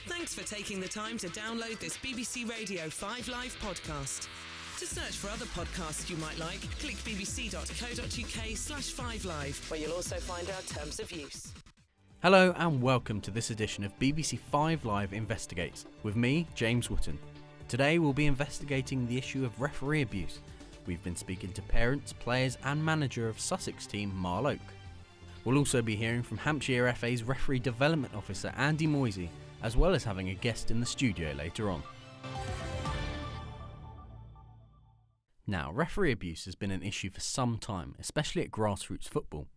Thanks for taking the time to download this BBC Radio 5 Live podcast. To search for other podcasts you might like, click bbc.co.uk/5live, where you'll also find our terms of use. Hello and welcome to this edition of BBC 5 Live Investigates, with me, James Wootton. Today we'll be investigating the issue of referee abuse. We've been speaking to parents, players and manager of Sussex team Marl Oak. We'll also be hearing from Hampshire FA's referee development officer Andy Moisey, as well as having a guest in the studio later on. Now, referee abuse has been an issue for some time, especially at grassroots football.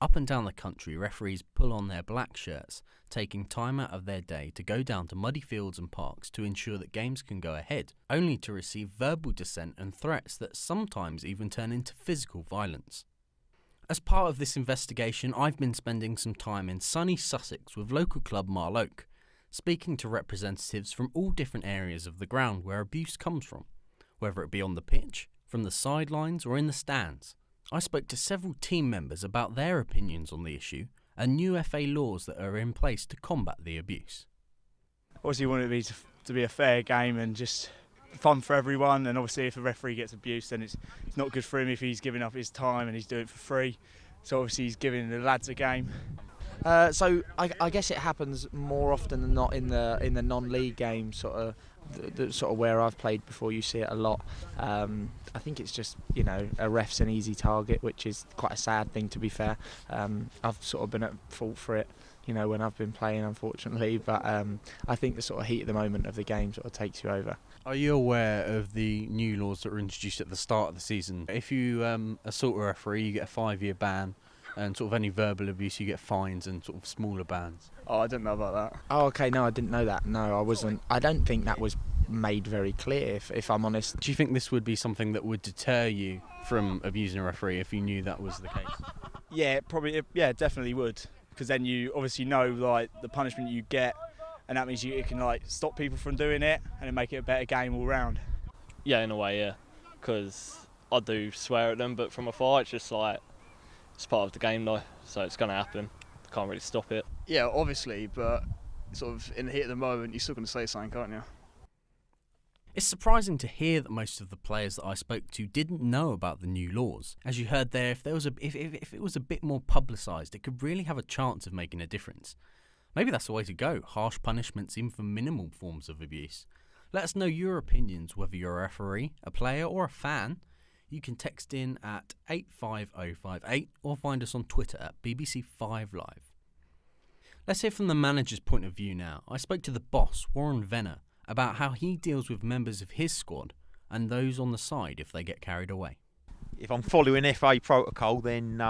Up and down the country, referees pull on their black shirts, taking time out of their day to go down to muddy fields and parks to ensure that games can go ahead, only to receive verbal dissent and threats that sometimes even turn into physical violence. As part of this investigation, I've been spending some time in sunny Sussex with local club Marl Oak, speaking to representatives from all different areas of the ground where abuse comes from, whether it be on the pitch, from the sidelines or in the stands. I spoke to several team members about their opinions on the issue and new FA laws that are in place to combat the abuse. Obviously, you want it to be a fair game and just fun for everyone. And obviously, if a referee gets abused, then it's not good for him if he's giving up his time and he's doing it for free. So obviously, he's giving the lads a game. So I guess it happens more often than not in the non-league games, sort of where I've played before. You see it a lot. I think it's just, a ref's an easy target, which is quite a sad thing, to be fair. I've sort of been at fault for it, when I've been playing, unfortunately. But I think the sort of heat of the moment of the game sort of takes you over. Are you aware of the new laws that were introduced at the start of the season? If you assault a referee, you get a 5-year ban. And sort of any verbal abuse, you get fines and sort of smaller bans. Oh, I didn't know about that. Oh, okay, no, I didn't know that. No, I wasn't. I don't think that was made very clear, if I'm honest. Do you think this would be something that would deter you from abusing a referee if you knew that was the case? Yeah, probably. Yeah, definitely would. Because then you obviously know the punishment you get, and that means it can stop people from doing it and then make it a better game all round. Yeah, in a way, yeah. Because I do swear at them, but from afar, it's just it's part of the game though, so it's going to happen. Can't really stop it. Yeah, obviously, but sort of in the heat of the moment, you're still going to say something, can't you? It's surprising to hear that most of the players that I spoke to didn't know about the new laws. As you heard there, if it was a bit more publicised, it could really have a chance of making a difference. Maybe that's the way to go, harsh punishments even for minimal forms of abuse. Let us know your opinions, whether you're a referee, a player or a fan. You can text in at 85058 or find us on Twitter at BBC5Live. Let's hear from the manager's point of view now. I spoke to the boss, Warren Venner, about how he deals with members of his squad and those on the side if they get carried away. If I'm following FA protocol, then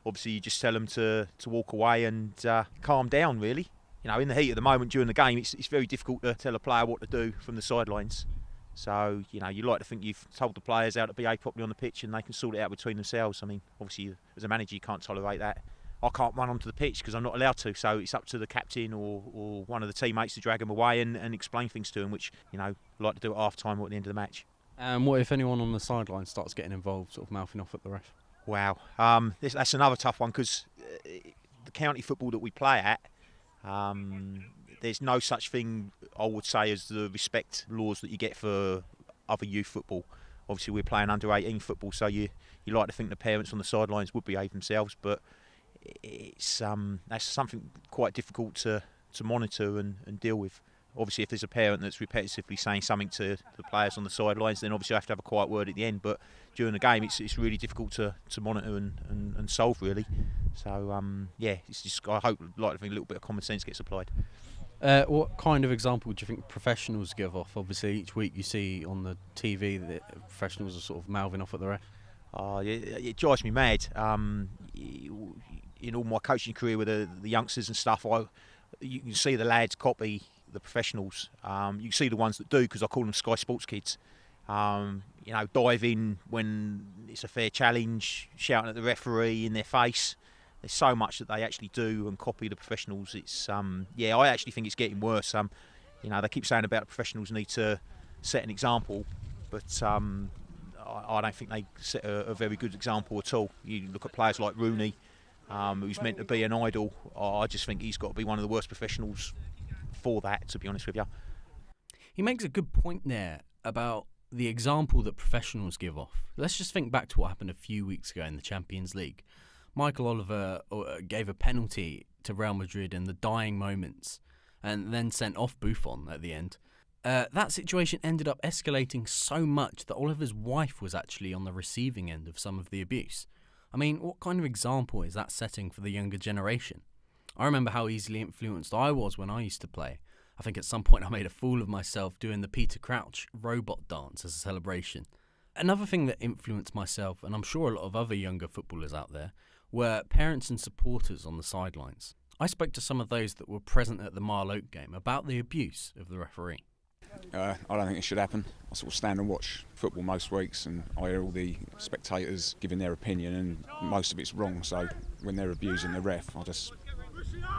obviously you just tell them to walk away and calm down, really. In the heat of the moment during the game, it's very difficult to tell a player what to do from the sidelines. So, you like to think you've told the players how to behave properly on the pitch and they can sort it out between themselves. I mean, obviously, as a manager, you can't tolerate that. I can't run onto the pitch because I'm not allowed to, so it's up to the captain or one of the teammates to drag them away and explain things to them, which, I like to do at half-time or at the end of the match. And what if anyone on the sideline starts getting involved, sort of mouthing off at the ref? Wow. That's another tough one because the county football that we play at, there's no such thing, I would say, as the respect laws that you get for other youth football. Obviously, we're playing under 18 football, so you like to think the parents on the sidelines would behave themselves, but it's that's something quite difficult to monitor and deal with. Obviously, if there's a parent that's repetitively saying something to the players on the sidelines, then obviously I have to have a quiet word at the end. But during the game, it's really difficult to monitor and solve, really. So, it's just, I hope, like to think a little bit of common sense gets applied. What kind of example do you think professionals give off? Obviously, each week you see on the TV that professionals are sort of mouthing off at the ref. Oh, it drives me mad. In all my coaching career with the youngsters and stuff, you can see the lads copy the professionals. You can see the ones that do, because I call them Sky Sports kids. Dive in when it's a fair challenge, shouting at the referee in their face. There's so much that they actually do and copy the professionals. It's I actually think it's getting worse. They keep saying about the professionals need to set an example, but I don't think they set a very good example at all. You look at players like Rooney, who's meant to be an idol. I just think he's got to be one of the worst professionals for that, to be honest with you. He makes a good point there about the example that professionals give off. Let's just think back to what happened a few weeks ago in the Champions League. Michael Oliver gave a penalty to Real Madrid in the dying moments and then sent off Buffon at the end. That situation ended up escalating so much that Oliver's wife was actually on the receiving end of some of the abuse. I mean, what kind of example is that setting for the younger generation? I remember how easily influenced I was when I used to play. I think at some point I made a fool of myself doing the Peter Crouch robot dance as a celebration. Another thing that influenced myself, and I'm sure a lot of other younger footballers out there, were parents and supporters on the sidelines. I spoke to some of those that were present at the Marl Oak game about the abuse of the referee. I don't think it should happen. I sort of stand and watch football most weeks, and I hear all the spectators giving their opinion, and most of it's wrong. So when they're abusing the ref, I just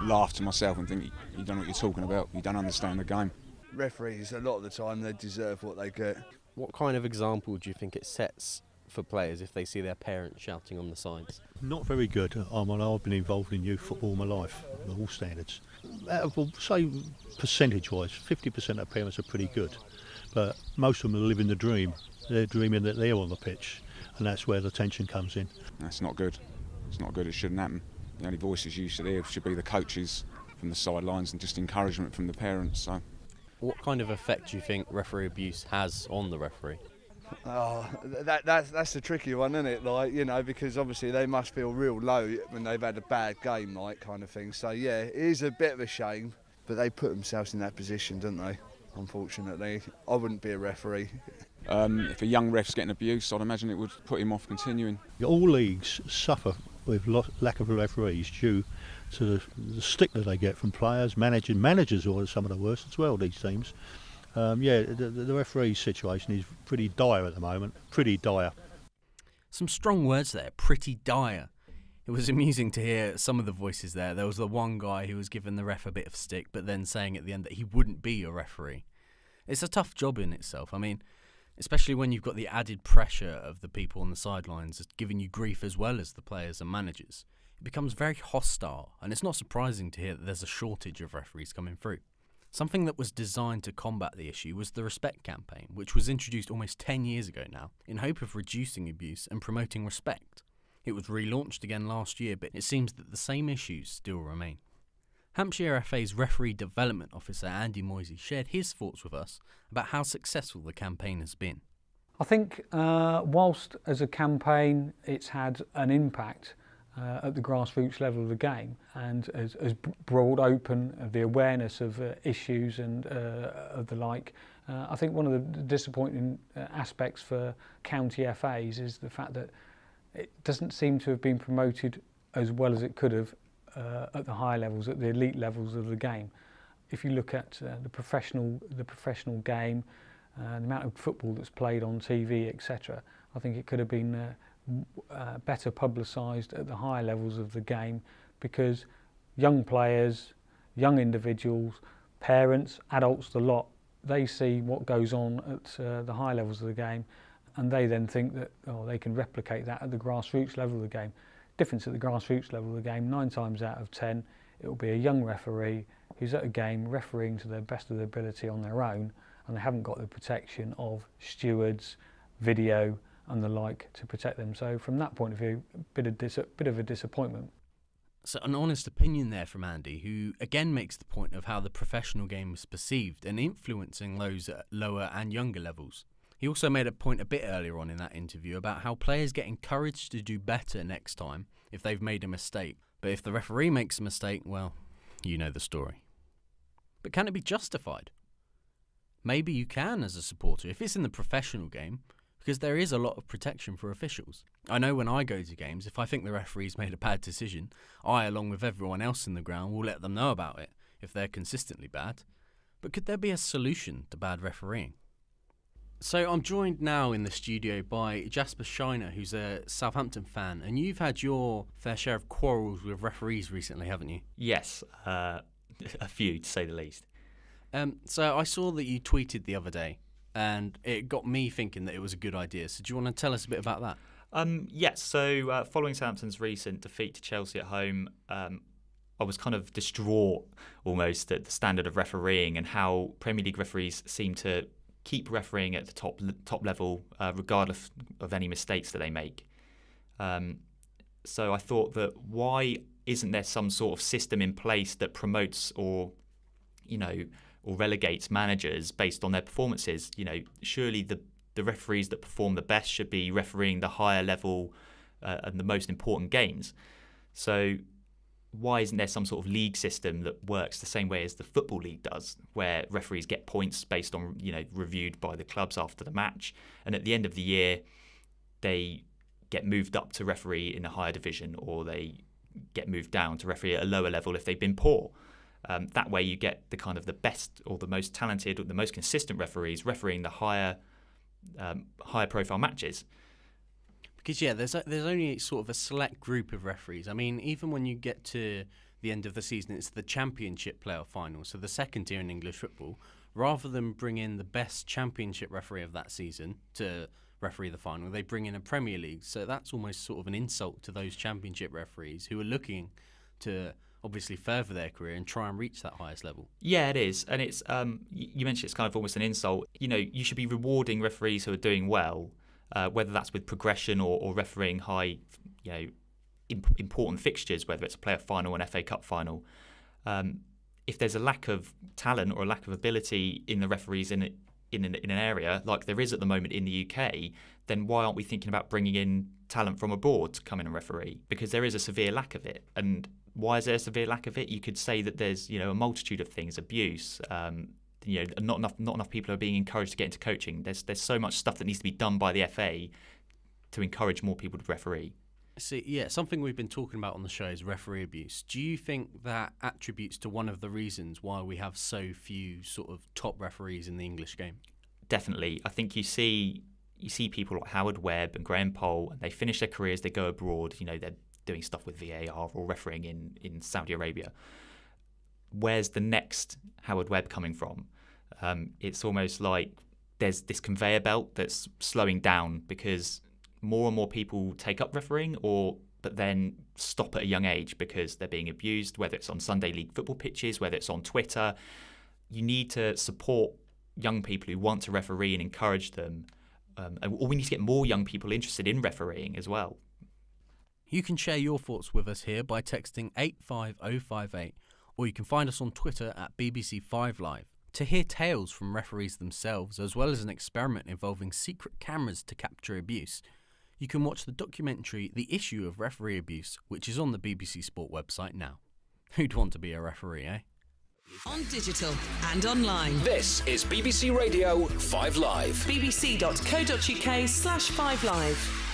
laugh to myself and think, you don't know what you're talking about. You don't understand the game. Referees, a lot of the time, they deserve what they get. What kind of example do you think it sets for players if they see their parents shouting on the sides? Not very good. I've been involved in youth football all my life, at all standards. Say percentage-wise, 50% of parents are pretty good, but most of them are living the dream. They're dreaming that they're on the pitch, and that's where the tension comes in. That's not good. It's not good. It shouldn't happen. The only voices you should hear should be the coaches from the sidelines and just encouragement from the parents. So, what kind of effect do you think referee abuse has on the referee? Oh, that's the tricky one, isn't it? Like, you know, because obviously they must feel real low when they've had a bad game, like, kind of thing. So yeah, it is a bit of a shame, but they put themselves in that position, don't they? Unfortunately, I wouldn't be a referee. If a young ref's getting abuse, I'd imagine it would put him off continuing. All leagues suffer with lack of referees due to the stick that they get from players, managers are some of the worst as well, these teams. The referee situation is pretty dire at the moment, pretty dire. Some strong words there, pretty dire. It was amusing to hear some of the voices there. There was the one guy who was giving the ref a bit of stick, but then saying at the end that he wouldn't be a referee. It's a tough job in itself. I mean, especially when you've got the added pressure of the people on the sidelines giving you grief as well as the players and managers. It becomes very hostile, and it's not surprising to hear that there's a shortage of referees coming through. Something that was designed to combat the issue was the Respect campaign, which was introduced almost 10 years ago now, in hope of reducing abuse and promoting respect. It was relaunched again last year, but it seems that the same issues still remain. Hampshire FA's referee development officer Andy Moisey shared his thoughts with us about how successful the campaign has been. I think whilst as a campaign it's had an impact at the grassroots level of the game and has brought open the awareness of issues and of the like. I think one of the disappointing aspects for county FAs is the fact that it doesn't seem to have been promoted as well as it could have at the higher levels, at the elite levels of the game. If you look at the professional game, the amount of football that's played on TV, etc., I think it could have been better publicised at the higher levels of the game, because young players, young individuals, parents, adults, the lot, they see what goes on at the high levels of the game, and they then think that they can replicate that at the grassroots level of the game. Difference at the grassroots level of the game, 9 times out of 10, it will be a young referee who's at a game refereeing to the best of their ability on their own, and they haven't got the protection of stewards, video, and the like to protect them. So from that point of view, a bit of a disappointment. So an honest opinion there from Andy, who again makes the point of how the professional game is perceived and influencing those at lower and younger levels. He also made a point a bit earlier on in that interview about how players get encouraged to do better next time if they've made a mistake. But if the referee makes a mistake, well, you know the story. But can it be justified? Maybe you can as a supporter if it's in the professional game, because there is a lot of protection for officials. I know when I go to games, if I think the referee's made a bad decision, I, along with everyone else in the ground, will let them know about it if they're consistently bad. But could there be a solution to bad refereeing? So I'm joined now in the studio by Jasper Shiner, who's a Southampton fan, and you've had your fair share of quarrels with referees recently, haven't you? Yes, a few to say the least. So I saw that you tweeted the other day, and it got me thinking that it was a good idea. So do you want to tell us a bit about that? Yes, so following Southampton's recent defeat to Chelsea at home, I was kind of distraught almost at the standard of refereeing and how Premier League referees seem to keep refereeing at the top level, regardless of any mistakes that they make. So I thought that why isn't there some sort of system in place that promotes or relegates managers based on their performances? Surely the referees that perform the best should be refereeing the higher level and the most important games. So why isn't there some sort of league system that works the same way as the Football League does, where referees get points based on, reviewed by the clubs after the match, and at the end of the year, they get moved up to referee in a higher division, or they get moved down to referee at a lower level if they've been poor. That way you get the kind of the best or the most talented or the most consistent referees refereeing the higher profile matches. Because there's only sort of a select group of referees. I mean, even when you get to the end of the season, it's the Championship playoff final, so the second tier in English football. Rather than bring in the best Championship referee of that season to referee the final, they bring in a Premier League. So that's almost sort of an insult to those Championship referees who are looking to obviously further their career and try and reach that highest level. Yeah, it is. And it's you mentioned it's kind of almost an insult. You should be rewarding referees who are doing well, whether that's with progression or refereeing high, important fixtures, whether it's a playoff final, an FA Cup final. If there's a lack of talent or a lack of ability in the referees in an area like there is at the moment in the UK, then why aren't we thinking about bringing in talent from abroad to come in and referee? Because there is a severe lack of it. And why is there a severe lack of it? You could say that there's a multitude of things, abuse. Not enough people are being encouraged to get into coaching. There's so much stuff that needs to be done by the FA to encourage more people to referee. See, yeah, something we've been talking about on the show is referee abuse. Do you think that attributes to one of the reasons why we have so few sort of top referees in the English game? Definitely. I think you see people like Howard Webb and Graham Poll, and they finish their careers, they go abroad, they're doing stuff with VAR or refereeing in Saudi Arabia. Where's the next Howard Webb coming from? It's almost like there's this conveyor belt that's slowing down because more and more people take up refereeing but then stop at a young age because they're being abused, whether it's on Sunday league football pitches, whether it's on Twitter. You need to support young people who want to referee and encourage them. Or we need to get more young people interested in refereeing as well. You can share your thoughts with us here by texting 85058, or you can find us on Twitter at BBC5Live. To hear tales from referees themselves, as well as an experiment involving secret cameras to capture abuse, you can watch the documentary The Issue of Referee Abuse, which is on the BBC Sport website now. Who'd want to be a referee, eh? On digital and online. This is BBC Radio 5 Live. bbc.co.uk/5live.